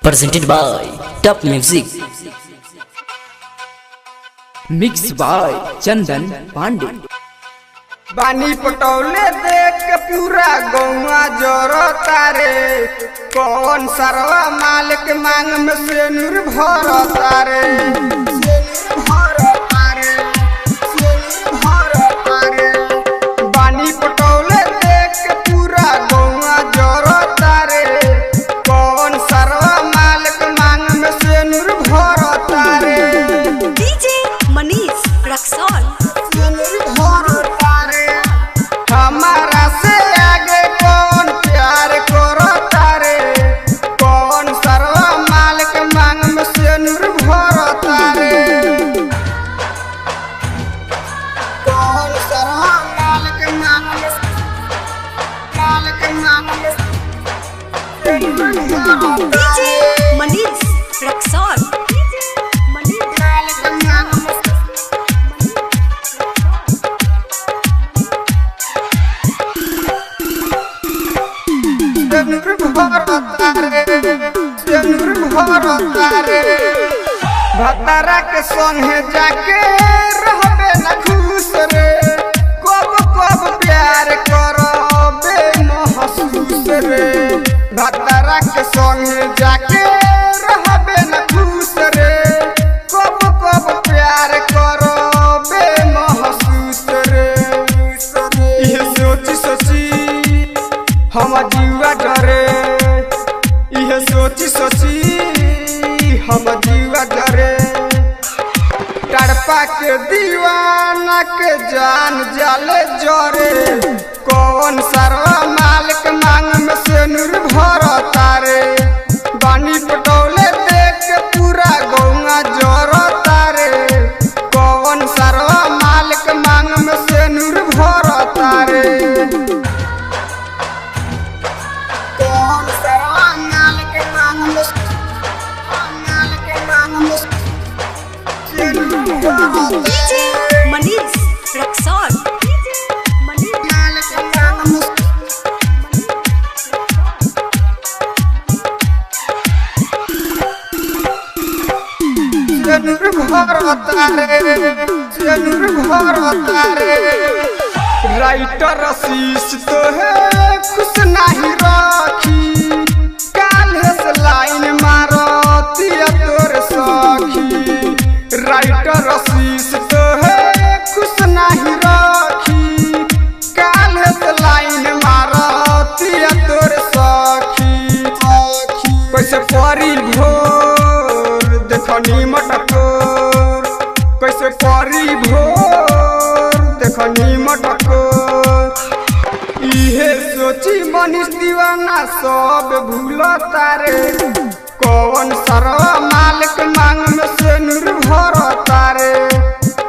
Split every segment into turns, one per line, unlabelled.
presented by Top Music, mixed by Chandan Pandey।
बानी पटौले देख के पूरा गौवा जोरता रे, कौन सरवा मालिक मांग में से निर्भरता रे। बानी पटौले देख के पूरा गौवा जोरता रे, कौन सरवा मालिक मांग में से निर्भरता रे।
डीजे मनीष रक्सौल।
हमारा से आगे कौन प्यार करता रे, कौन सर्वा मालिक मांग में से निर्भरता रे। कौन सर्वा मालिक मांग में से निर्भरता
डीजे मनीष रक्सौल। भतारा के संगे जाके रहबे न खुश रे, कब कब प्यार करबे महसूस रे। भतारा के संगे जाके रहबे न खुश रे, कब कब प्यार करबे महसूस रे। ये सोची सोची हम जीवा डरे, यह सोची सोची हम जीवा डरे। तड़पा के दीवाना के जान जाले जोरे, कौन सर्वा मालिक मांग में से निर्भरता रे। बानी पटौले देख के पूरा गौवा जोरता रे, कौन सर्वा मालिक मांग में से निर्भरता रे। डीजे मनीष रक्सौल। राइटर शीश तो है खुश नहीं राखी, काल्हे से लाइन मारतिया तोर सखी। राइटर शीश तो है खुश नहीं राखी, काल्हे से लाइन मारतिया तोर सखी। कैसे परी भोर देखनी मटकोर, कैसे परी भोर देखनी मटकोर। इहे सोची मनीष दीवाना सब भूलता रे, कौन सर्वा मालिक मांग में से निर्भरता रे।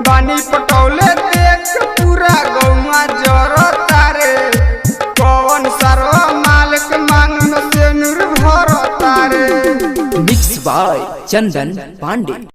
बानी पटौले देख पूरा गौवा जोरता रे, कौन सर्वा मालिक मांग में से निर्भरता रे।
mixed by Chandan Pandey।